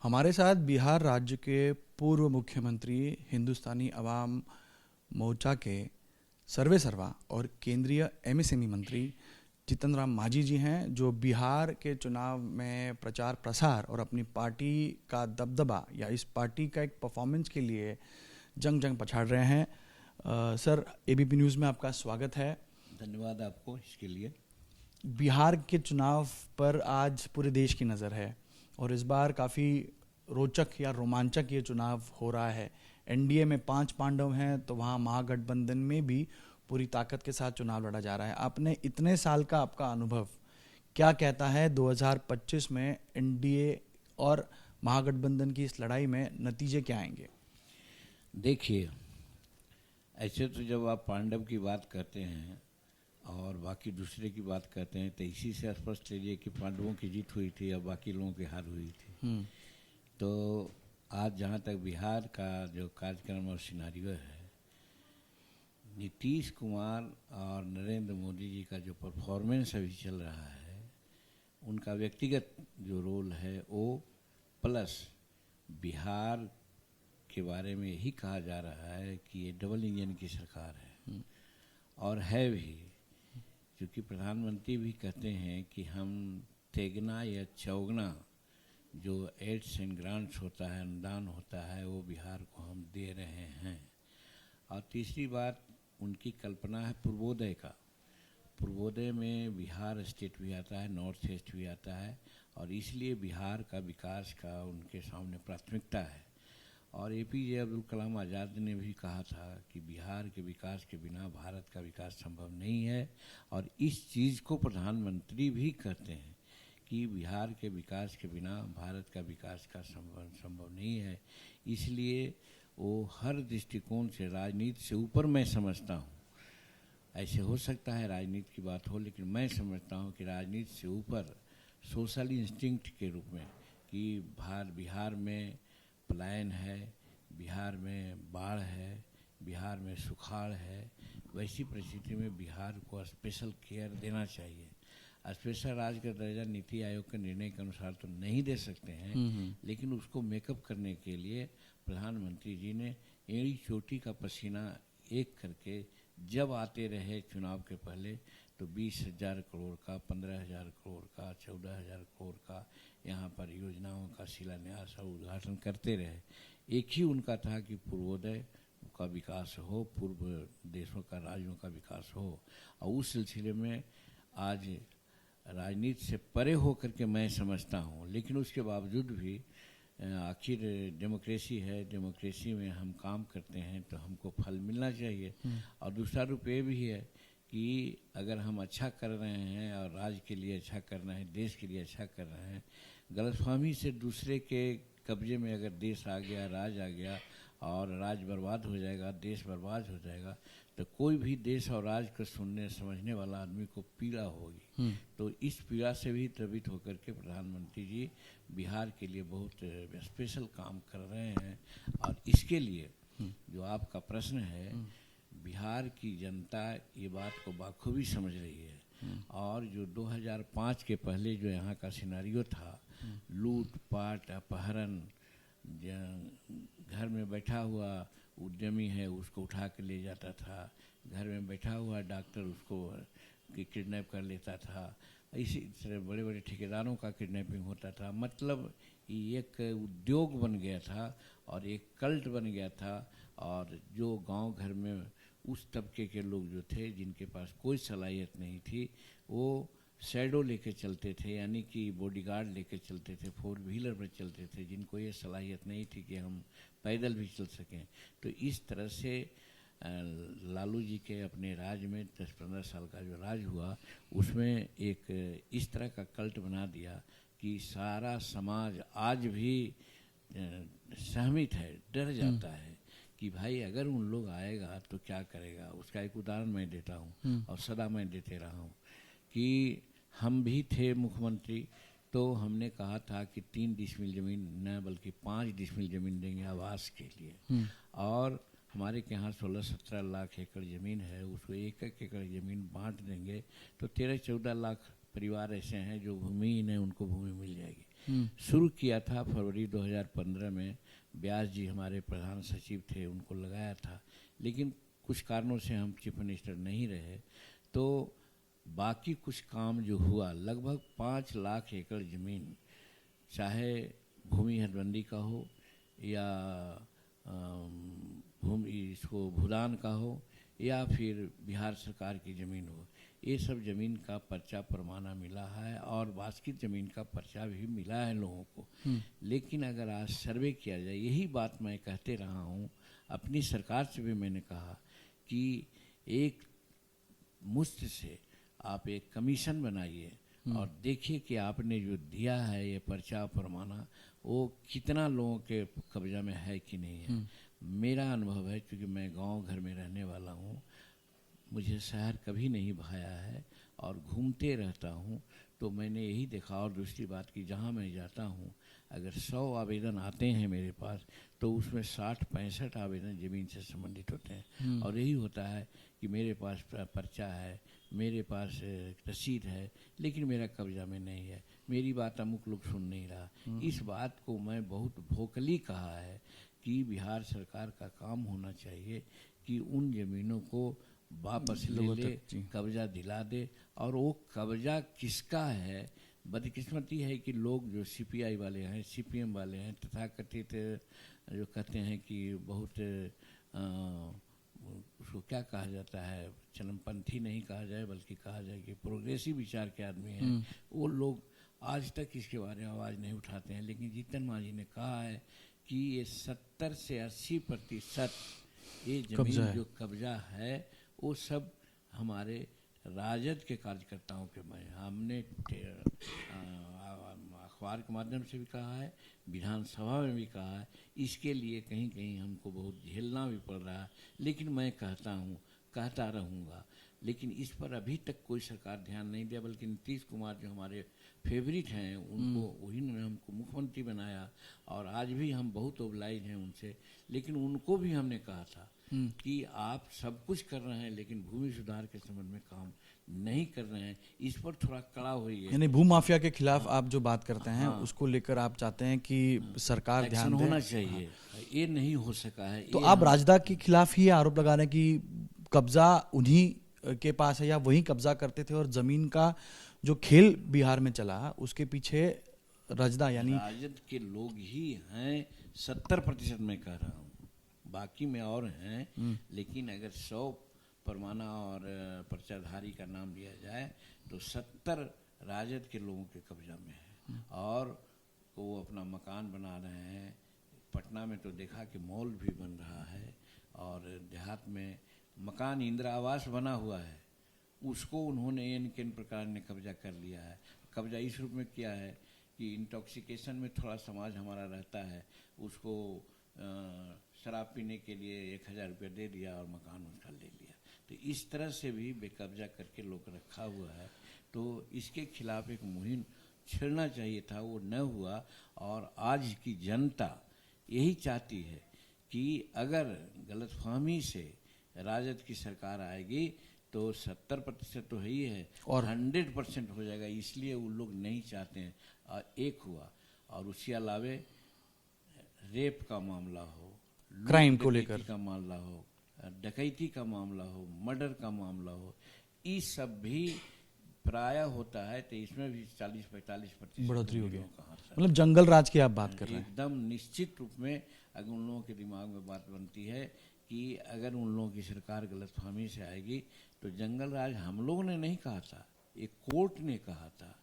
हमारे साथ बिहार राज्य के पूर्व मुख्यमंत्री, हिंदुस्तानी अवाम मोर्चा के सर्वे सर्वा और केंद्रीय एमएसएमई मंत्री जीतन राम मांझी जी हैं, जो बिहार के चुनाव में प्रचार प्रसार और अपनी पार्टी का दबदबा या इस पार्टी का एक परफॉर्मेंस के लिए जंग जंग पछाड़ रहे हैं। सर, एबीपी न्यूज़ में आपका स्वागत है। धन्यवाद आपको इसके लिए। बिहार के चुनाव पर आज पूरे देश की नज़र है और इस बार काफ़ी रोचक या रोमांचक ये चुनाव हो रहा है। एनडीए में 5 पांडव हैं, तो वहाँ महागठबंधन में भी पूरी ताकत के साथ चुनाव लड़ा जा रहा है। आपने इतने साल का आपका अनुभव क्या कहता है 2025 में एनडीए और महागठबंधन की इस लड़ाई में नतीजे क्या आएंगे? देखिए, ऐसे तो जब आप पांडव की बात करते हैं और बाकी दूसरे की बात करते हैं तो इसी से स्पष्ट लीजिए कि पांडवों की जीत हुई थी और बाकी लोगों की हार हुई थी। तो आज जहाँ तक बिहार का जो कार्यक्रम और सिनारियो है, नीतीश कुमार और नरेंद्र मोदी जी का जो परफॉर्मेंस अभी चल रहा है, उनका व्यक्तिगत जो रोल है वो, प्लस बिहार के बारे में यही कहा जा रहा है कि ये डबल इंजन की सरकार है और है भी, क्योंकि प्रधानमंत्री भी कहते हैं कि हम तेगना या चौगना जो एड्स एंड ग्रांट्स होता है, अनुदान होता है, वो बिहार को हम दे रहे हैं। और तीसरी बात, उनकी कल्पना है पूर्वोदय का। पूर्वोदय में बिहार स्टेट भी आता है, नॉर्थ ईस्ट भी आता है, और इसलिए बिहार का विकास का उनके सामने प्राथमिकता है। और एपीजे अब्दुल कलाम आज़ाद ने भी कहा था कि बिहार के विकास के बिना भारत का विकास संभव नहीं है, और इस चीज़ को प्रधानमंत्री भी कहते हैं कि बिहार के विकास के बिना भारत का विकास का संभव नहीं है। इसलिए वो हर दृष्टिकोण से राजनीति से ऊपर, मैं समझता हूँ, ऐसे हो सकता है राजनीति की बात हो, लेकिन मैं समझता हूँ कि राजनीति से ऊपर सोशल इंस्टिंक्ट के रूप में कि बिहार में पलायन है, बिहार में बाढ़ है, बिहार में सुखाड़ है, वैसी परिस्थिति में बिहार को स्पेशल केयर देना चाहिए। स्पेशल राज्य का दर्जा नीति आयोग के निर्णय के अनुसार तो नहीं दे सकते हैं, लेकिन उसको मेकअप करने के लिए प्रधानमंत्री जी ने एड़ी चोटी का पसीना एक करके जब आते रहे चुनाव के पहले, तो 20,000 करोड़ का, 15,000 करोड़ का, 14,000 करोड़ का यहाँ पर योजनाओं का शिलान्यास और उद्घाटन करते रहे। एक ही उनका था कि पूर्वोदय का विकास हो, पूर्व देशों का, राज्यों का विकास हो। और उस सिलसिले में आज राजनीति से परे होकर के मैं समझता हूँ, लेकिन उसके बावजूद भी आखिर डेमोक्रेसी है, डेमोक्रेसी में हम काम करते हैं तो हमको फल मिलना चाहिए। और दूसरा रूप ये भी है कि अगर हम अच्छा कर रहे हैं और राज्य के लिए अच्छा कर रहे हैं, देश के लिए अच्छा कर रहे हैं, गलतफहमी से दूसरे के कब्जे में अगर देश आ गया, राज आ गया और राज बर्बाद हो जाएगा, देश बर्बाद हो जाएगा, तो कोई भी देश और राज को सुनने समझने वाला आदमी को पीड़ा होगी। तो इस पीड़ा से भी द्रवित होकर के प्रधानमंत्री जी बिहार के लिए बहुत स्पेशल काम कर रहे हैं। और इसके लिए जो आपका प्रश्न है, बिहार की जनता ये बात को बाखूबी समझ रही है। और जो 2005 के पहले जो यहाँ का सिनारियो था, लूट पाट, अपहरण, घर में बैठा हुआ उद्यमी है उसको उठा के ले जाता था, घर में बैठा हुआ डॉक्टर उसको किडनैप कर लेता था, इसी तरह बड़े बड़े ठेकेदारों का किडनैपिंग होता था। मतलब एक उद्योग बन गया था और एक कल्ट बन गया था। और जो गांव घर में उस तबके के लोग जो थे, जिनके पास कोई सलाहियत नहीं थी, वो शैडो लेके चलते थे, यानी कि बॉडीगार्ड लेके चलते थे, 4 व्हीलर पर चलते थे, जिनको ये सलाहियत नहीं थी कि हम पैदल भी चल सकें। तो इस तरह से लालू जी के अपने राज में 10-15 साल का जो राज हुआ, उसमें एक इस तरह का कल्ट बना दिया कि सारा समाज आज भी सहमित है, डर जाता है कि भाई अगर उन लोग आएगा तो क्या करेगा। उसका एक उदाहरण मैं देता हूँ और सदा मैं देते रहा हूँ कि हम भी थे मुख्यमंत्री, तो हमने कहा था कि 3 डिसमिल ज़मीन न बल्कि 5 डिसमिल ज़मीन देंगे आवास के लिए। और हमारे के यहाँ 16-17 लाख एकड़ ज़मीन है, उसको 1-1 एकड़ ज़मीन बांट देंगे तो 13-14 लाख परिवार ऐसे हैं जो भूमिहीन हैं, उनको भूमि मिल जाएगी। शुरू किया था फरवरी 2015 में। व्यास जी हमारे प्रधान सचिव थे, उनको लगाया था, लेकिन कुछ कारणों से हम चीफ मिनिस्टर नहीं रहे। तो बाकी कुछ काम जो हुआ, लगभग 5 लाख एकड़ ज़मीन, चाहे भूमि हदबंदी का हो या इसको भूदान का हो या फिर बिहार सरकार की ज़मीन हो, ये सब ज़मीन का पर्चा परमाना मिला है और वास्तविक ज़मीन का पर्चा भी मिला है लोगों को। लेकिन अगर आज सर्वे किया जाए, यही बात मैं कहते रहा हूँ, अपनी सरकार से भी मैंने कहा कि एक मुश्त से आप एक कमीशन बनाइए और देखिए कि आपने जो दिया है ये पर्चा परमाना, वो कितना लोगों के कब्जा में है कि नहीं है। मेरा अनुभव है, क्योंकि मैं गांव घर में रहने वाला हूँ, मुझे शहर कभी नहीं भाया है और घूमते रहता हूँ, तो मैंने यही देखा। और दूसरी बात कि जहाँ मैं जाता हूँ, अगर 100 आवेदन आते हैं मेरे पास, तो उसमें 60-65 आवेदन ज़मीन से संबंधित होते हैं। और यही होता है कि मेरे पास पर्चा है, मेरे पास रसीद है, लेकिन मेरा कब्जा में नहीं है, मेरी बात अमुक लोग सुन नहीं रहा। इस बात को मैं बहुत वोकली कहा है कि बिहार सरकार का काम होना चाहिए कि उन ज़मीनों को वापस ले ले, कब्जा दिला दे। और वो कब्जा किसका है? बदकिस्मती है कि लोग जो सीपीआई वाले हैं, सीपीएम वाले हैं, तथाकथित जो कहते हैं कि बहुत उसको क्या कहा जाता है, चरमपंथी नहीं कहा जाए बल्कि कहा जाए कि प्रोग्रेसिव विचार के आदमी हैं, वो लोग आज तक इसके बारे में आवाज़ नहीं उठाते हैं। लेकिन जीतन मांझी ने कहा है कि ये 70 से 80% ये जमीन जो कब्जा है वो सब हमारे राजद के कार्यकर्ताओं के में। हमने अखबार के माध्यम से भी कहा है, विधानसभा में भी कहा है, इसके लिए कहीं कहीं हमको बहुत झेलना भी पड़ रहा है। लेकिन मैं कहता हूँ, कहता रहूँगा, लेकिन इस पर अभी तक कोई सरकार ध्यान नहीं दिया। बल्कि नीतीश कुमार जो हमारे फेवरेट हैं, उनको वही ने हमको मुख्यमंत्री बनाया और आज भी हम बहुत ओबलाइज हैं उनसे। लेकिन उनको भी हमने कहा था कि आप सब कुछ कर रहे हैं लेकिन भूमि सुधार के संबंध में काम नहीं कर रहे हैं, इस पर थोड़ा कड़ा हुई है। यानी भूमाफिया के खिलाफ आप जो बात करते हैं, उसको लेकर आप चाहते हैं कि सरकार ध्यान दे। होना चाहिए, ये नहीं हो सका है। तो आप राजदा के खिलाफ ही आरोप लगा रहे हैं कि कब्जा उन्हीं के पास है या वही कब्जा करते थे, और जमीन का जो खेल बिहार में चला उसके पीछे राजदा यानी राजद के लोग ही हैं। 70% मैं कह रहा हूँ, बाकी में और हैं। लेकिन अगर 100 परमाना और पर्चाधारी का नाम लिया जाए तो 70 राजद के लोगों के कब्जा में है और वो अपना मकान बना रहे हैं। पटना में तो देखा कि मॉल भी बन रहा है और देहात में मकान इंदिरा आवास बना हुआ है, उसको उन्होंने किन प्रकार ने कब्जा कर लिया है। कब्जा इस रूप में किया है कि इंटॉक्सिकेशन में थोड़ा समाज हमारा रहता है, उसको शराब पीने के लिए 1000 रुपया दे दिया और मकान उसका ले लिया। तो इस तरह से भी बेकब्जा करके लोग रखा हुआ है। तो इसके खिलाफ एक मुहिम छेड़ना चाहिए था, वो न हुआ। और आज की जनता यही चाहती है कि अगर गलतफहमी से राजद की सरकार आएगी तो 70% तो है ही है और 100% हो जाएगा। इसलिए वो लोग नहीं चाहते हैं। एक हुआ और उसके अलावे रेप का मामला हो, क्राइम को लेकर का मामला हो, डकैती का मामला हो, मर्डर का मामला हो, ये सब भी प्राय होता है। तो इसमें भी 40-45% बढ़ोतरी हो गई। मतलब जंगल राज की आप बात कर रहे हैं। एकदम निश्चित रूप में अगर उन लोगों के दिमाग में बात बनती है कि अगर उन लोगों की सरकार गलतफहमी से आएगी तो जंगल राज हम लोगों ने नहीं कहा था, एक कोर्ट ने कहा था,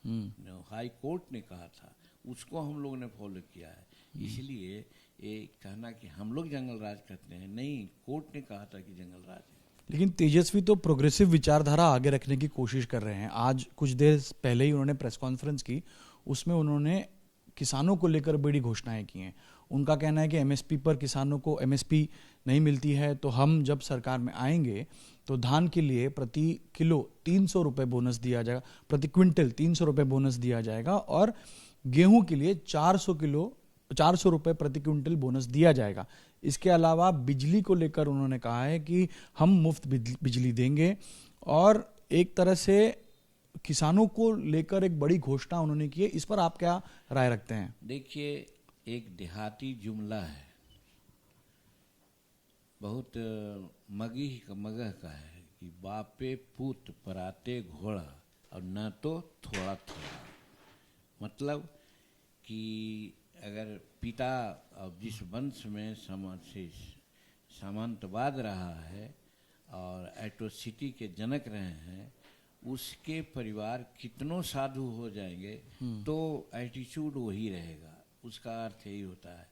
हाई कोर्ट ने कहा था, उसको हम लोगों ने फॉलो किया है। इसलिए ये कहना कि हम लोग जंगल राज करते हैं, नहीं, कोर्ट ने कहा था कि जंगल राज है। लेकिन तेजस्वी तो प्रोग्रेसिव विचारधारा आगे रखने की कोशिश कर रहे हैं। आज कुछ देर पहले ही उन्होंने प्रेस कॉन्फ्रेंस की, उसमें उन्होंने किसानों को लेकर बड़ी घोषणाएं की हैं। उनका कहना है कि एमएसपी पर किसानों को एमएसपी नहीं मिलती है, तो हम जब सरकार में आएंगे तो धान के लिए प्रति किलो 300 रुपये बोनस दिया जाएगा, प्रति क्विंटल 300 रुपये बोनस दिया जाएगा, और गेहूं के लिए 400 रुपये प्रति क्विंटल बोनस दिया जाएगा। इसके अलावा बिजली को लेकर उन्होंने कहा है कि हम मुफ्त बिजली देंगे और एक तरह से किसानों को लेकर एक बड़ी घोषणा उन्होंने की है, इस पर आप क्या राय रखते हैं? देखिए, एक देहाती जुमला है, बहुत मगह का है कि बापे पूत पराते घोड़ा और न तो थोड़ा थोड़ा। मतलब कि अगर पिता अब जिस वंश में सामंतवाद रहा है और एट्रोसिटी के जनक रहे हैं, उसके परिवार कितनों साधु हो जाएंगे तो एटीट्यूड वही रहेगा, उसका अर्थ यही होता है।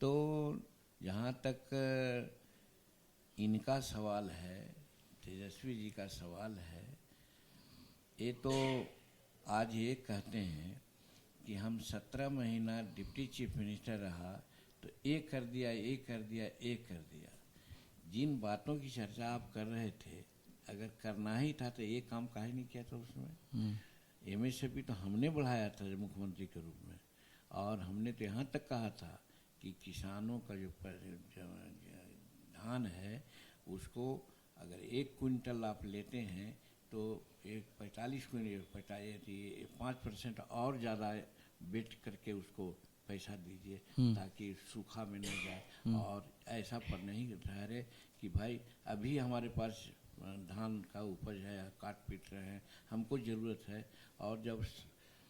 तो जहाँ तक इनका सवाल है, तेजस्वी जी का सवाल है, ये तो आज ये कहते हैं कि हम 17 महीना डिप्टी चीफ मिनिस्टर रहा तो ये कर दिया, ये कर दिया, ये कर दिया। जिन बातों की चर्चा आप कर रहे थे, अगर करना ही था तो ये काम काहे नहीं किया था उसमें? एमएसपी तो हमने बढ़ाया था मुख्यमंत्री के रूप में, और हमने तो यहाँ तक कहा था कि किसानों का जो धान है उसको अगर 1 क्विंटल आप लेते हैं तो 45 क्विंटल 5% और ज़्यादा बेच करके उसको पैसा दीजिए ताकि सूखा में नहीं जाए। और ऐसा पर नहीं ठहरे कि भाई अभी हमारे पास धान का उपज है, काट पीट रहे हैं, हमको ज़रूरत है, और जब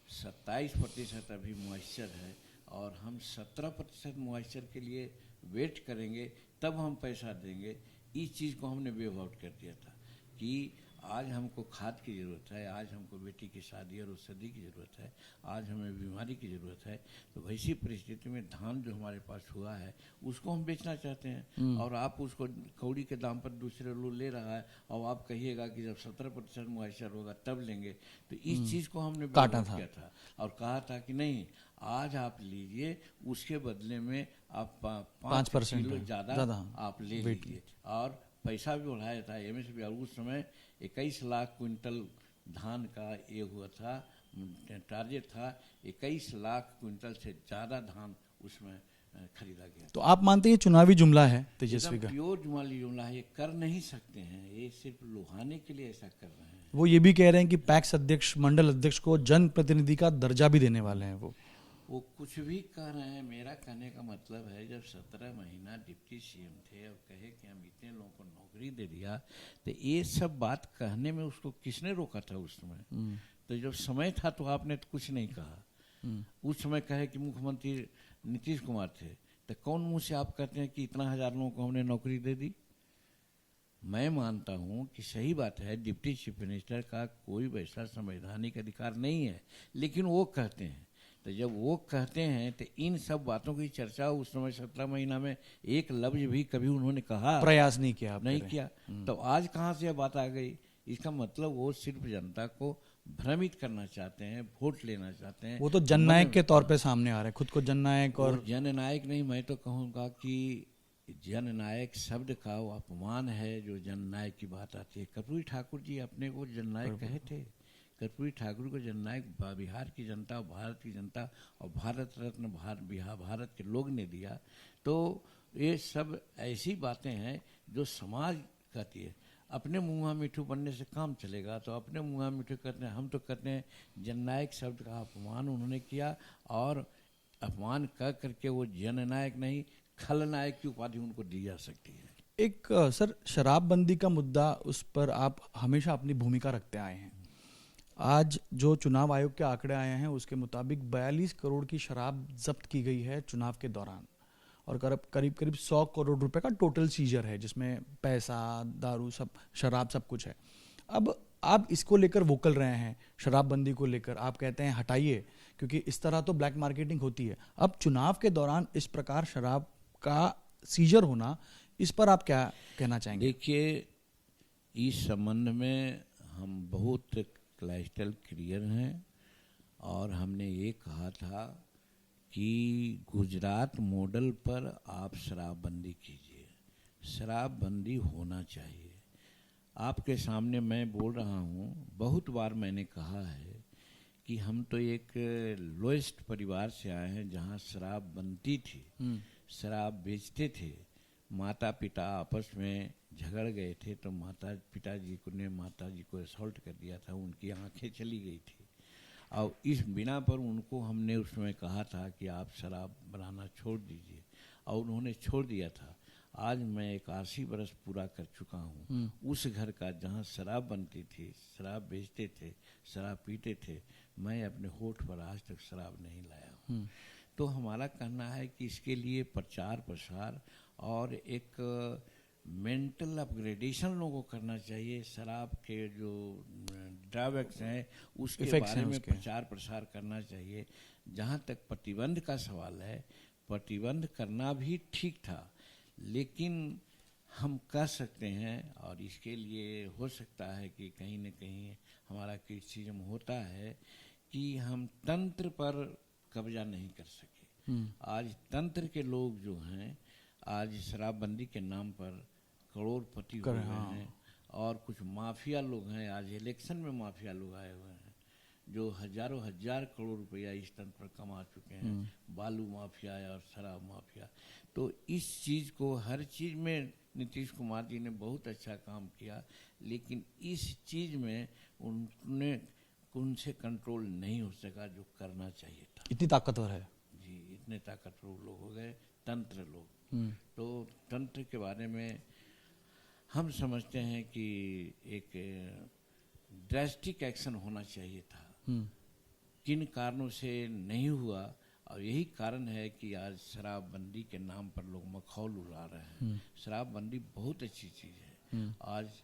27% अभी मॉइस्चर है और हम 17% मॉइस्चर के लिए वेट करेंगे तब हम पैसा देंगे, इस चीज़ को हमने वेव आउट कर दिया था कि आज हमको खाद की ज़रूरत है, आज हमको बेटी की शादी और औषधि की ज़रूरत है, आज हमें बीमारी की ज़रूरत है। तो वैसी परिस्थिति में धान जो हमारे पास हुआ है उसको हम बेचना चाहते हैं, और आप उसको कौड़ी के दाम पर दूसरे लोग ले रहा है, और आप कहिएगा कि जब 17% मॉइस्चर होगा तब लेंगे। तो इस चीज़ को हमने काटा किया था और कहा था कि नहीं, आज आप लीजिए, उसके बदले में आप 5% किलो ज़्यादा आप ले लीजिए, और पैसा भी बढ़ाया था एमएसपी। और उस समय 21 लाख क्विंटल धान का ये हुआ था, टारगेट था 21 लाख क्विंटल से ज़्यादा धान उसमें खरीदा गया। तो आप मानते हैं चुनावी जुमला है तेजस्वी का? प्योर जुमला जुमला है, ये कर नहीं सकते हैं, ये सिर्फ लुभाने के लिए ऐसा कर रहे हैं। वो ये भी कह रहे हैं कि पैक्स अध्यक्ष, मंडल अध्यक्ष को जनप्रतिनिधि का दर्जा भी देने वाले हैं। वो कुछ भी कह रहे हैं। मेरा कहने का मतलब है, जब 17 महीना डिप्टी सीएम थे और कहे कि हम इतने लोगों को नौकरी दे दिया, तो ये सब बात कहने में उसको किसने रोका था उस समय? तो जब समय था तो आपने तो कुछ नहीं कहा। उस समय कहे कि मुख्यमंत्री नीतीश कुमार थे, तो कौन मुंह से आप कहते हैं कि इतना 1000 लोगों को हमने नौकरी दे दी? मैं मानता हूं कि सही बात है, डिप्टी चीफ मिनिस्टर का कोई वैसा संवैधानिक अधिकार नहीं है, लेकिन वो कहते हैं। तो जब वो कहते हैं तो इन सब बातों की चर्चा उस समय 17 महीना में एक लफ्ज भी कभी उन्होंने कहा प्रयास नहीं किया, नहीं किया। तो आज कहाँ से बात आ गई? इसका मतलब वो सिर्फ जनता को भ्रमित करना चाहते हैं, वोट लेना चाहते हैं। वो तो जननायक के तौर पे सामने आ रहे हैं, खुद को जननायक। और जननायक नहीं, मैं तो कहूँगा कि जननायक शब्द का वो अपमान है जो जननायक की बात आती है। कर्पूरी ठाकुर जी अपने को जननायक कहे थे। कर्पूरी ठाकुर को जननायक बिहार की जनता, भारत की जनता और भारत रत्न भारत के लोग ने दिया। तो ये सब ऐसी बातें हैं जो समाज कहती है। अपने मुँहा मिठू बनने से काम चलेगा, तो अपने मुँहा मिठू कहते हैं। हम तो कहते हैं जननायक शब्द का अपमान उन्होंने किया, और अपमान कर करके वो जननायक नहीं, खलनायक की उपाधि उनको दी जा सकती है। एक सर, शराबबंदी का मुद्दा, उस पर आप हमेशा अपनी भूमिका रखते आए हैं। आज जो चुनाव आयोग के आंकड़े आए हैं उसके मुताबिक 42 करोड़ की शराब जब्त की गई है चुनाव के दौरान, और करीब 100 करोड़ रुपए का टोटल सीजर है, जिसमें पैसा, दारू, सब शराब, सब कुछ है। अब आप इसको लेकर वोकल रहे हैं, शराबबंदी को लेकर आप कहते हैं हटाइए, क्योंकि इस तरह तो ब्लैक मार्केटिंग होती है। अब चुनाव के दौरान इस प्रकार शराब का सीजर होना, इस पर आप क्या कहना चाहेंगे? देखिए, इस संबंध में हम बहुत क्रिस्टल क्लियर हैं, और हमने ये कहा था कि गुजरात मॉडल पर आप शराबबंदी कीजिए, शराबबंदी होना चाहिए। आपके सामने मैं बोल रहा हूँ, बहुत बार मैंने कहा है कि हम तो एक लोएस्ट परिवार से आए हैं जहाँ शराब बनती थी, शराब बेचते थे, माता पिता आपस में झगड़ गए थे तो माता जी को असॉल्ट कर दिया था, उनकी आंखें चली गई थी। और इस बिना पर उनको हमने उस समय कहा था कि आप शराब बनाना छोड़ दीजिए, और उन्होंने छोड़ दिया था। आज मैं 81 बरस पूरा कर चुका हूँ। उस घर का जहाँ शराब बनती थी, शराब बेचते थे, शराब पीते थे, मैं अपने होठ पर आज तक शराब नहीं लाया हूँ। तो हमारा कहना है कि इसके लिए प्रचार प्रसार और एक मेंटल अपग्रेडेशन लोगों को करना चाहिए। शराब के जो ड्रॉबैक्स हैं उसके बारे में प्रचार प्रसार करना चाहिए। जहाँ तक प्रतिबंध का सवाल है, प्रतिबंध करना भी ठीक था, लेकिन हम कर सकते हैं, और इसके लिए हो सकता है कि कहीं न कहीं हमारा क्रिटिसिज्म होता है कि हम तंत्र पर कब्जा नहीं कर सके। आज तंत्र के लोग जो हैं, आज शराबबंदी के नाम पर करोड़पति हो गए हैं, और कुछ माफिया लोग हैं। आज इलेक्शन में माफिया लोग आए हुए हैं जो हजारों हजार करोड़ रुपया इस तंत्र पर कमा चुके हैं, बालू माफिया और शराब माफिया। तो इस चीज़ को, हर चीज़ में नीतीश कुमार जी ने बहुत अच्छा काम किया, लेकिन इस चीज़ में उनसे कंट्रोल नहीं हो सका जो करना चाहिए था। इतनी ताकतवर है जी, इतने ताकतवर लोग हो गए तंत्र लोग। तो तंत्र के बारे में हम समझते हैं कि एक ड्रास्टिक एक्शन होना चाहिए था। किन कारणों से नहीं हुआ, और यही कारण है कि आज शराबबंदी के नाम पर लोग मखौल उड़ा रहे हैं। शराबबंदी बहुत अच्छी चीज़ है। आज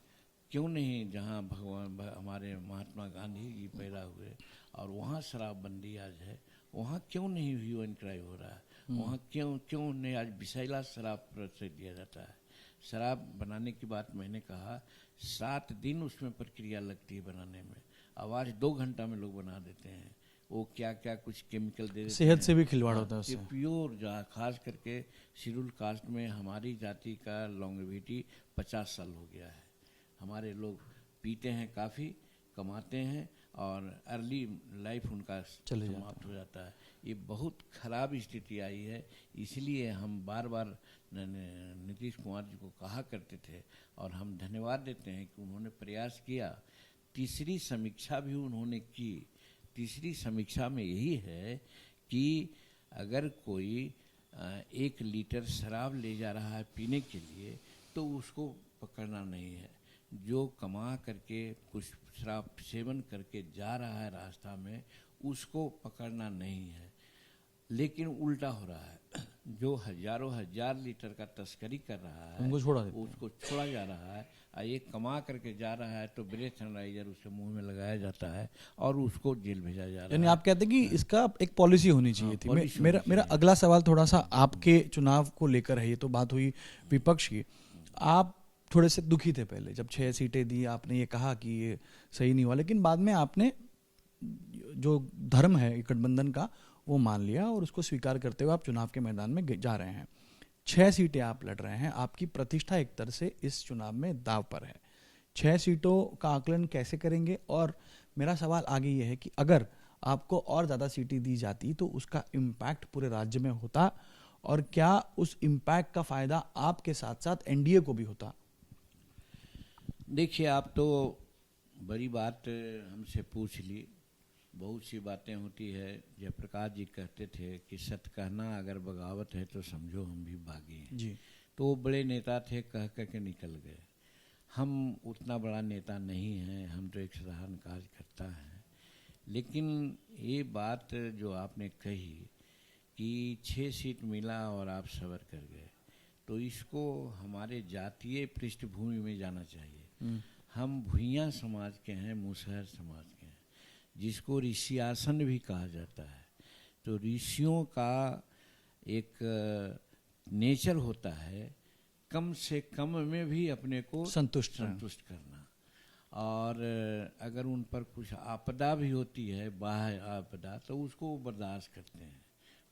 क्यों नहीं, जहाँ हमारे महात्मा गांधी जी पैदा हुए और वहाँ शराबबंदी आज है, वहाँ क्यों नहीं ह्यू एंड क्राई हो रहा है? वहाँ क्यों नहीं आज विषैला शराब से दिया जाता है? शराब बनाने की बात मैंने कहा, 7 दिन उसमें प्रक्रिया लगती है बनाने में। अब आज 2 घंटा में लोग बना देते हैं। वो क्या क्या कुछ केमिकल दे देते हैं, सेहत से भी खिलवाड़ होता है उससे। प्योर खास करके शेड्यूल कास्ट में हमारी जाति का लॉन्गेविटी 50 साल हो गया है। हमारे लोग पीते हैं, काफ़ी कमाते हैं, और अर्ली लाइफ उनका समाप्त हो जाता है। ये बहुत खराब स्थिति आई है। इसलिए हम बार बार नीतीश कुमार जी को कहा करते थे, और हम धन्यवाद देते हैं कि उन्होंने प्रयास किया। तीसरी समीक्षा भी उन्होंने की। तीसरी समीक्षा में यही है कि अगर कोई 1 लीटर शराब ले जा रहा है पीने के लिए, तो उसको पकड़ना नहीं है। जो कमा करके कुछ शराब सेवन करके जा रहा है रास्ता में, उसको पकड़ना नहीं है। लेकिन उल्टा हो रहा है, जो हजारों हजार लीटर का तस्करी कर रहा है उसको छोड़ा जा रहा है, और ये कमा करके जा रहा है तो ब्रेथ एनालाइजर उसके मुंह में लगाया जाता है और उसको जेल भेजा जा रहा है। यानी आप कहते हैं कि इसका एक पॉलिसी होनी चाहिए थी। मेरा अगला सवाल थोड़ा सा आपके चुनाव को लेकर है। ये तो बात हुई विपक्ष की। आप थोड़े से दुखी थे पहले, जब 6 सीटें दी, आपने ये कहा कि ये सही नहीं हुआ, लेकिन बाद में आपने जो धर्म है गठबंधन का वो मान लिया और उसको स्वीकार करते हुए आप चुनाव के मैदान में जा रहे हैं। 6 सीटें आप लड़ रहे हैं। आपकी प्रतिष्ठा एक तरह से इस चुनाव में दाव पर है। 6 सीटों का आकलन कैसे करेंगे? और मेरा सवाल आगे ये है कि अगर आपको और ज़्यादा सीटें दी जाती तो उसका इम्पैक्ट पूरे राज्य में होता, और क्या उस इम्पैक्ट का फ़ायदा आपके साथ साथ एनडीए को भी होता? देखिए, आप तो बड़ी बात हमसे पूछ ली। बहुत सी बातें होती है। जयप्रकाश जी कहते थे कि सत कहना अगर बगावत है तो समझो हम भी बागी हैं जी। तो वो बड़े नेता थे, कह के निकल गए। हम उतना बड़ा नेता नहीं हैं, हम तो एक साधारण कार्यकर्ता हैं। लेकिन ये बात जो आपने कही कि 6 सीट मिला और आप सबर कर गए, तो इसको हमारे जातीय पृष्ठभूमि में जाना चाहिए। हम भुइयां समाज के हैं, मुसहर समाज के हैं, जिसको ऋषि आसन भी कहा जाता है। तो ऋषियों का एक नेचर होता है कम से कम में भी अपने को संतुष्ट करना, और अगर उन पर कुछ आपदा भी होती है, बाह्य आपदा, तो उसको बर्दाश्त करते हैं,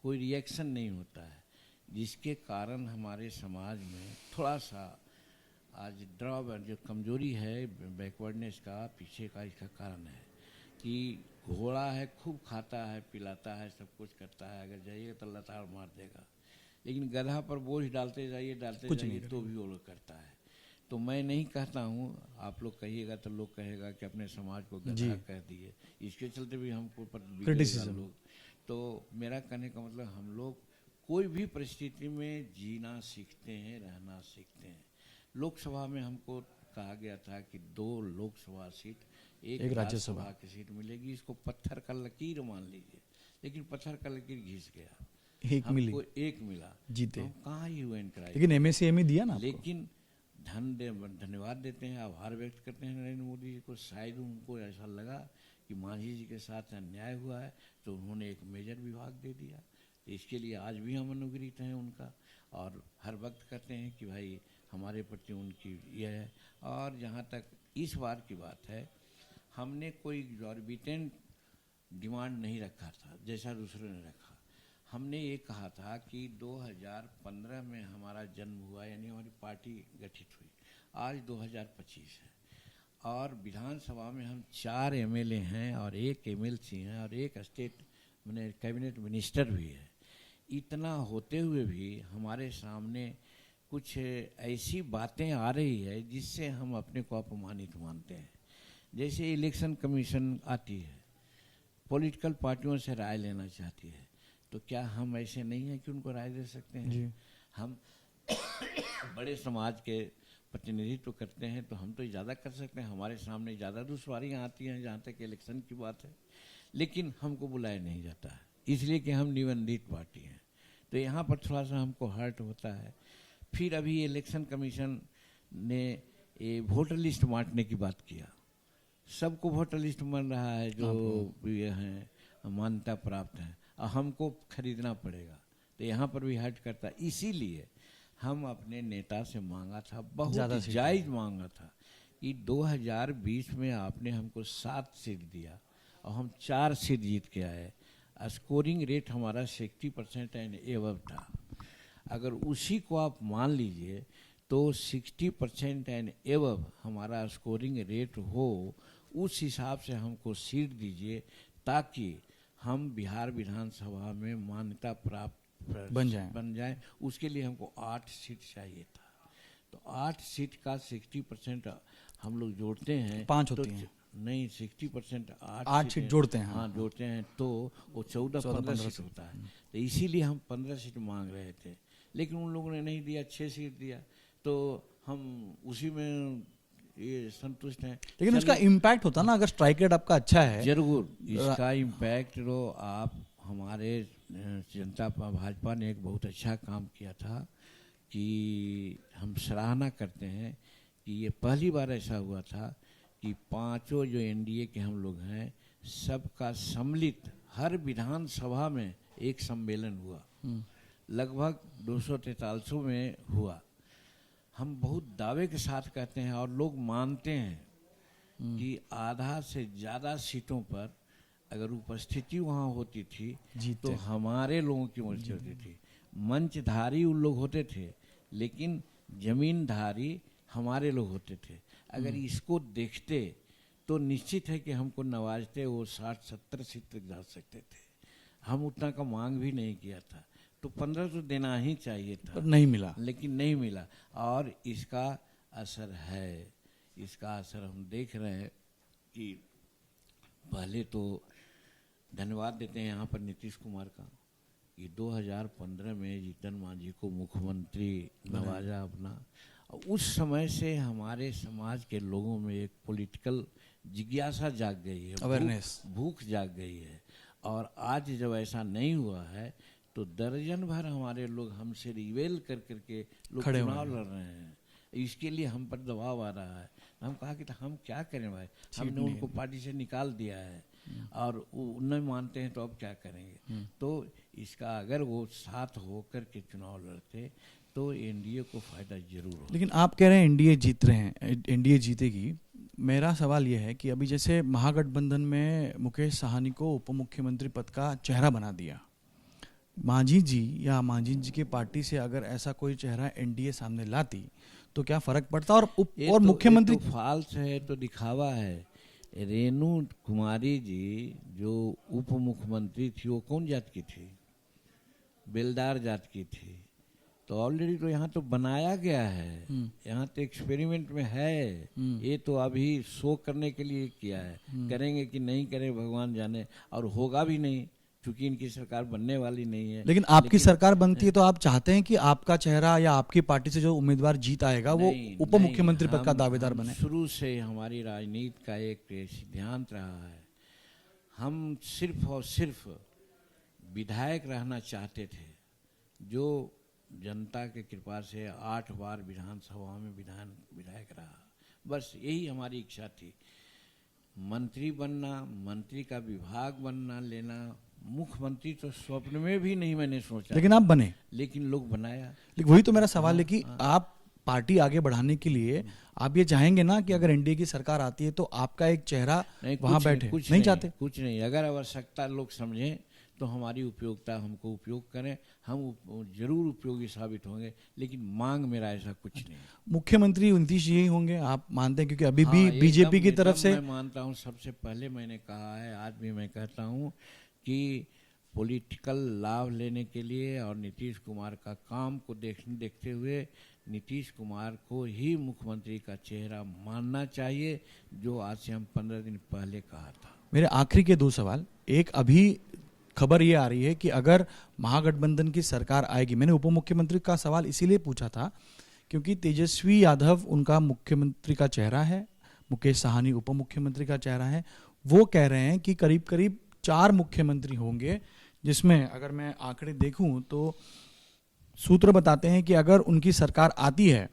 कोई रिएक्शन नहीं होता है। जिसके कारण हमारे समाज में थोड़ा सा आज जो कमजोरी है, बैकवर्डनेस का, पीछे का, इसका कारण है कि घोड़ा है, खूब खाता है, पिलाता है, सब कुछ करता है, अगर जाइएगा तो लताड़ मार देगा। लेकिन गधा पर बोझ डालते जाइए कुछ नहीं तो भी वो लोग करता है। तो मैं नहीं कहता हूँ, आप लोग कहिएगा तो लोग कहेगा कि अपने समाज को गधा कह दिए, इसके चलते भी हमको पर बिगड़ेगा लोग। तो मेरा कहने का मतलब हम लोग कोई भी परिस्थिति में जीना सीखते हैं, रहना सीखते हैं। लोकसभा में हमको कहा गया था कि 2 लोकसभा सीट, एक राज्यसभा की सीट मिलेगी, इसको पत्थर का लकीर मान लीजिए, लेकिन पत्थर का लकीर घिस गया, हमको एक मिला, जीते। तो कहाँ ही हुए इनका, लेकिन एमएसएमई दिया ना। लेकिन धन्यवाद देते हैं, आभार व्यक्त करते हैं नरेंद्र मोदी जी को। शायद उनको ऐसा लगा कि मांझी जी के साथ अन्याय हुआ है, तो उन्होंने एक मेजर विभाग दे दिया। तो इसके लिए आज भी हम अनुग्रहित हैं उनका, और हर वक्त कहते हैं कि भाई हमारे प्रति उनकी यह है। और जहाँ तक इस बार की बात है, हमने कोई एग्जॉर्बिटेंट डिमांड नहीं रखा था जैसा दूसरों ने रखा। हमने ये कहा था कि 2015 में हमारा जन्म हुआ, यानी हमारी पार्टी गठित हुई, आज 2025 है, और विधानसभा में हम 4 एमएलए हैं और 1 एमएलसी हैं और 1 स्टेट मैंने कैबिनेट मिनिस्टर भी है। इतना होते हुए भी हमारे सामने कुछ ऐसी बातें आ रही है जिससे हम अपने को अपमानित मानते हैं। जैसे इलेक्शन कमीशन आती है, पॉलिटिकल पार्टियों से राय लेना चाहती है, तो क्या हम ऐसे नहीं हैं कि उनको राय दे सकते हैं जी। हम बड़े समाज के प्रतिनिधित्व करते हैं, तो हम तो ज़्यादा कर सकते हैं, हमारे सामने ज़्यादा दुश्वारियाँ आती हैं जहाँ तक इलेक्शन की बात है, लेकिन हमको बुलाया नहीं जाता है, इसलिए कि हम निबंधित पार्टी हैं। तो यहाँ पर थोड़ा सा हमको हर्ट होता है। फिर अभी इलेक्शन कमीशन ने वोटर लिस्ट बांटने की बात किया, सबको वोटर लिस्ट बन रहा है जो ये हैं मान्यता प्राप्त हैं, और हमको खरीदना पड़ेगा, तो यहाँ पर भी हर्ट करता है। इसीलिए हम अपने नेता से मांगा था, बहुत जायज़ मांगा था कि 2020 में आपने हमको 7 सीट दिया और हम 4 सीट जीत के आए। स्कोरिंग रेट हमारा 60% एंड एबव था। अगर उसी को आप मान लीजिए तो 60% एंड एबव हमारा स्कोरिंग रेट हो, उस हिसाब से हमको सीट दीजिए ताकि हम बिहार विधानसभा में मान्यता प्राप्त बन जाए। उसके लिए हमको 8 सीट चाहिए था, तो 8 सीट का 60% हम लोग जोड़ते हैं, 5 होती हैं नहीं 60% 8 सीट जोड़ते हैं, हाँ जोड़ते हैं, तो वो 14-15 सीट होता है। तो इसीलिए हम 15 सीट मांग रहे थे, लेकिन उन लोगों ने नहीं दिया, 6 सीट दिया, तो हम उसी में ये संतुष्ट हैं। लेकिन उसका इम्पैक्ट होता ना, अगर स्ट्राइक रेट आपका अच्छा है, जरूर इसका इम्पैक्ट। तो आप हमारे जनता भाजपा ने एक बहुत अच्छा काम किया था कि हम सराहना करते हैं कि ये पहली बार ऐसा हुआ था कि 5 जो एनडीए के हम लोग हैं, सबका सम्मिलित हर विधानसभा में एक सम्मेलन हुआ, लगभग 243 में हुआ। हम बहुत दावे के साथ कहते हैं और लोग मानते हैं कि आधा से ज़्यादा सीटों पर अगर उपस्थिति वहाँ होती थी तो हमारे लोगों की मर्जी होती थी। मंचधारी उन लोग होते थे, लेकिन जमीनधारी हमारे लोग होते थे। अगर इसको देखते तो निश्चित है कि हमको नवाजते, वो 60-70 सीट तक जा सकते थे। हम उतना का मांग भी नहीं किया था, तो 15 तो देना ही चाहिए था, पर नहीं मिला, लेकिन नहीं मिला। और इसका असर है, इसका असर हम देख रहे हैं कि पहले तो धन्यवाद देते हैं यहाँ पर नीतीश कुमार का कि 2015 में जीतन मांझी को मुख्यमंत्री नवाजा अपना। उस समय से हमारे समाज के लोगों में एक पॉलिटिकल जिज्ञासा जाग गई है, अवेयरनेस, भूख जाग गई है। और आज जब ऐसा नहीं हुआ है तो दर्जन भर हमारे लोग हमसे रिवेल कर करके लोग चुनाव लड़ रहे हैं। इसके लिए हम पर दबाव आ रहा है। हम कहा कि हम क्या करें भाई, हमने उनको पार्टी से निकाल दिया है और वो नहीं मानते हैं, तो अब क्या करेंगे। तो इसका अगर वो साथ होकर के चुनाव लड़ते तो एनडीए को फायदा जरूर हो। लेकिन आप कह रहे हैं एनडीए जीत रहे हैं, एनडीए जीतेगी। मेरा सवाल ये है कि अभी जैसे महागठबंधन में मुकेश साहनी को उप मुख्यमंत्री पद का चेहरा बना दिया, मांझी जी या मांझी जी की पार्टी से अगर ऐसा कोई चेहरा एनडीए सामने लाती तो क्या फर्क पड़ता? और मुख्यमंत्री तो फाल्स है, तो दिखावा है। रेणु कुमारी जी जो उप मुख्यमंत्री थी, वो कौन जात की थी? बेलदार जात की थी। तो ऑलरेडी तो यहाँ तो बनाया गया है, यहाँ तो एक्सपेरिमेंट में है, ये तो अभी शो करने के लिए किया है। करेंगे कि नहीं करें भगवान जाने, और होगा भी नहीं क्योंकि इनकी सरकार बनने वाली नहीं है। लेकिन आपकी सरकार बनती है तो आप चाहते हैं कि आपका चेहरा या आपकी पार्टी से जो उम्मीदवार जीत आएगा वो उप मुख्यमंत्री पद का दावेदार बने? शुरू से हमारी राजनीति का एक सिद्धांत रहा है, हम सिर्फ और सिर्फ विधायक रहना चाहते थे, जो जनता के कृपा से 8 बार विधानसभा में विधायक रहा, बस यही हमारी इच्छा थी। मंत्री बनना, मंत्री का विभाग बनना लेना, मुख्यमंत्री तो स्वप्न में भी नहीं मैंने सोचा, लेकिन आप बने, लेकिन लोग बनाया। लेकिन वही तो मेरा सवाल है कि आप पार्टी आगे बढ़ाने के लिए आप ये चाहेंगे ना कि अगर एनडीए की सरकार आती है तो आपका एक चेहरा वहां बैठे? नहीं चाहते? कुछ नहीं, अगर आवश्यकता लोग समझें तो हमारी उपयोगिता हमको उपयोग करें, हम जरूर उपयोगी साबित होंगे, लेकिन मांग मेरा ऐसा कुछ नहीं। मुख्यमंत्री 29 यही होंगे आप मानते हैं? क्योंकि अभी भी बीजेपी की तरफ से मैं मानता हूँ, सबसे पहले मैंने कहा है, आज भी मैं कहता हूँ कि पॉलिटिकल लाभ लेने के लिए और नीतीश कुमार का काम को देखते हुए नीतीश कुमार को ही मुख्यमंत्री का चेहरा मानना चाहिए, जो आज से हम 15 दिन पहले कहा था। मेरे आखिरी के 2 सवाल। एक, अभी खबर ये आ रही है कि अगर महागठबंधन की सरकार आएगी, मैंने उप मुख्यमंत्री का सवाल इसीलिए पूछा था क्योंकि तेजस्वी यादव उनका मुख्यमंत्री का चेहरा है, मुकेश साहनी उप मुख्यमंत्री का चेहरा है। वो कह रहे हैं कि करीब करीब 4 मुख्यमंत्री होंगे, जिसमें अगर मैं आंकड़े देखूं तो सूत्र बताते हैं कि अगर उनकी सरकार आती है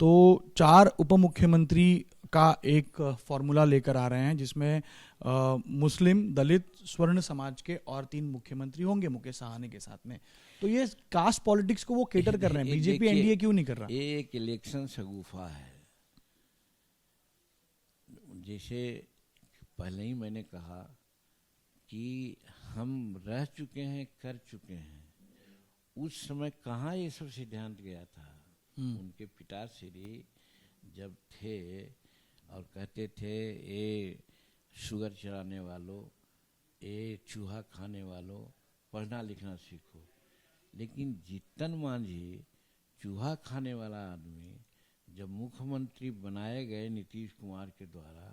तो 4 उप मुख्यमंत्री का एक फॉर्मूला लेकर आ रहे हैं, जिसमें मुस्लिम, दलित, स्वर्ण समाज के और 3 मुख्यमंत्री होंगे मुकेश साहनी के साथ में। तो ये कास्ट पॉलिटिक्स को वो केटर कर रहे हैं, बीजेपी एनडीए क्यों नहीं कर रहा? एक इलेक्शन शगुफा है। जैसे पहले ही मैंने कहा कि हम रह चुके हैं, कर चुके हैं, उस समय कहाँ ये सब सिद्धांत गया था। उनके पिताश्री जब थे और कहते थे ये शुगर चढ़ाने वालों, ये चूहा खाने वालों, पढ़ना लिखना सीखो, लेकिन जीतन मांझी चूहा खाने वाला आदमी जब मुख्यमंत्री बनाए गए नीतीश कुमार के द्वारा,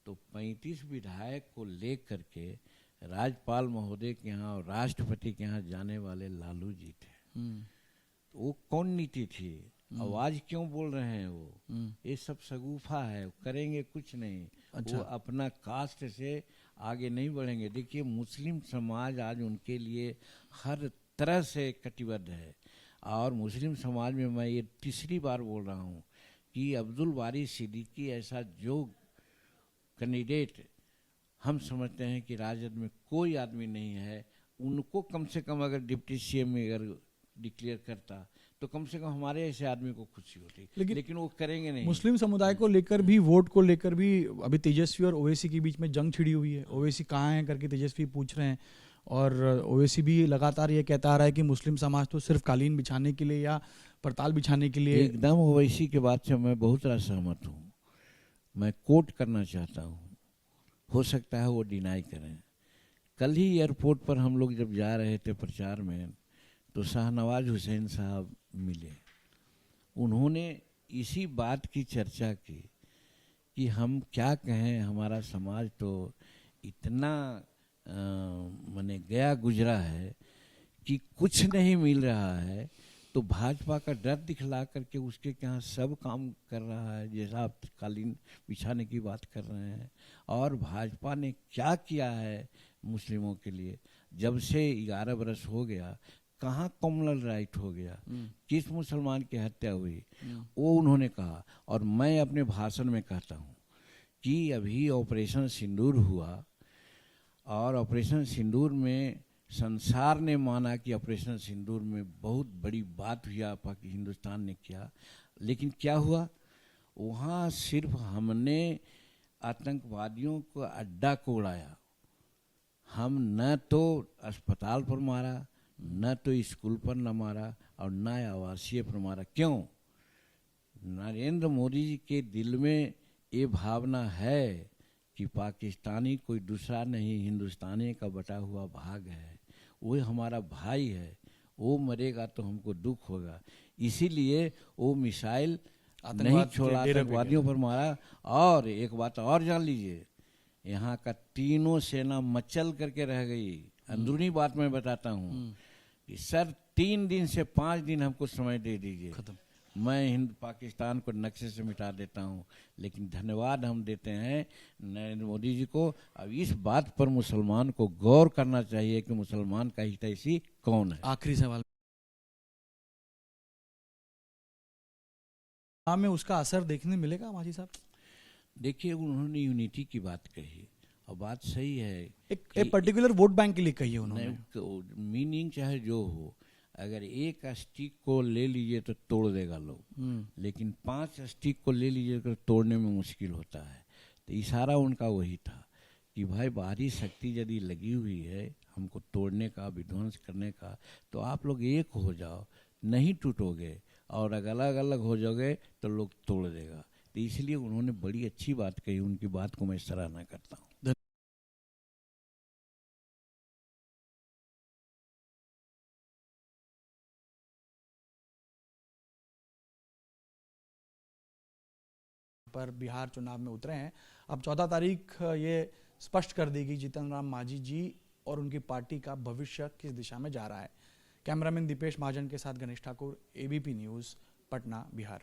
तो 35 विधायक को लेकर के राज्यपाल महोदय के यहाँ और राष्ट्रपति के यहाँ जाने वाले लालू जी थे। तो वो कौन नीति थी? आवाज क्यों बोल रहे हैं वो? ये सब शगुफा है, करेंगे कुछ नहीं। अच्छा। वो अपना कास्ट से आगे नहीं बढ़ेंगे। देखिए, मुस्लिम समाज आज उनके लिए हर तरह से कटिबद्ध है, और मुस्लिम समाज में मैं ये तीसरी बार बोल रहा हूँ कि अब्दुल बारी सिद्दीकी ऐसा जो कैंडिडेट हम समझते हैं कि राजद में कोई आदमी नहीं है, उनको कम से कम अगर डिप्टी सीएम अगर डिक्लेयर करता तो कम से कम हमारे ऐसे आदमी को खुशी होती, लेकिन वो करेंगे नहीं। मुस्लिम समुदाय को लेकर भी, वोट को लेकर भी अभी तेजस्वी और ओवैसी के बीच में जंग छिड़ी हुई है। ओवैसी कहाँ है करके तेजस्वी पूछ रहे हैं, और ओवैसी भी लगातार ये कहता आ रहा है कि मुस्लिम समाज तो सिर्फ कालीन बिछाने के लिए या परताल बिछाने के लिए। एकदम ओवैसी के बात से मैं बहुत तरह सहमत हूँ। मैं कोट करना चाहता हूँ, हो सकता है वो डिनाई करें। कल ही एयरपोर्ट पर हम लोग जब जा रहे थे प्रचार में, तो शाहनवाज हुसैन साहब मिले। उन्होंने इसी बात की चर्चा की कि हम क्या कहें, हमारा समाज तो इतना माने गया गुजरा है कि कुछ नहीं मिल रहा है, तो भाजपा का डर दिखला करके उसके यहाँ सब काम कर रहा है, जैसा आप कालीन बिछाने की बात कर रहे हैं। और भाजपा ने क्या किया है मुस्लिमों के लिए? जब से 11 बरस हो गया, कहाँ कॉमनल राइट हो गया, किस मुसलमान की हत्या हुई, वो उन्होंने कहा। और मैं अपने भाषण में कहता हूँ कि अभी ऑपरेशन सिंदूर हुआ, और ऑपरेशन सिंदूर में संसार ने माना कि ऑपरेशन सिंदूर में बहुत बड़ी बात हुई पाकिस्तान हिंदुस्तान ने किया, लेकिन क्या हुआ? वहाँ सिर्फ हमने आतंकवादियों को अड्डा को उड़ाया, हम न तो अस्पताल पर मारा, न तो स्कूल पर न मारा, और न आवासीय पर मारा। क्यों? नरेंद्र मोदी जी के दिल में ये भावना है कि पाकिस्तानी कोई दूसरा नहीं, हिंदुस्तानी का बटा हुआ भाग है, वो हमारा भाई है, वो मरेगा तो हमको दुख होगा, इसीलिए वो मिसाइल नहीं आतंकवाद छोड़ा, के डेरे पे आतंकवादियों पर मारा। और एक बात और जान लीजिए, यहाँ का तीनों सेना मचल करके रह गई। अंदरूनी बात मैं बताता हूँ कि सर 3 दिन से 5 दिन हमको समय दे दीजिए, खत्म। मैं हिंद पाकिस्तान को नक्शे से मिटा देता हूँ। लेकिन धन्यवाद हम देते हैं नरेंद्र मोदी जी को। अब इस बात पर मुसलमान को गौर करना चाहिए कि मुसलमान का हितैषी कौन है। आखिरी सवाल में उसका असर देखने मिलेगा माजी साहब? देखिए, उन्होंने यूनिटी की बात कही और बात सही है। एक पर्टिकुलर वोट बैंक के लिए कही है उन्होंने। मीनिंग चाहे जो हो, अगर एक स्टिक को ले लीजिए तो तोड़ देगा लोग, लेकिन 5 स्टिक को ले लीजिए तो तोड़ने में मुश्किल होता है। तो इशारा उनका वही था कि भाई बाहरी शक्ति यदि लगी हुई है हमको तोड़ने का, विध्वंस करने का, तो आप लोग एक हो जाओ, नहीं टूटोगे, और अगर अलग अलग हो जाओगे तो लोग तोड़ देगा। तो इसलिए उन्होंने बड़ी अच्छी बात कही, उनकी बात को मैं सराहना करता हूँ। पर बिहार चुनाव में उतरे हैं। अब 14 तारीख ये स्पष्ट कर देगी जीतन राम मांझी जी और उनकी पार्टी का भविष्य किस दिशा में जा रहा है। कैमरामैन दीपेश महाजन के साथ गणेश ठाकुर, एबीपी न्यूज़, पटना, बिहार।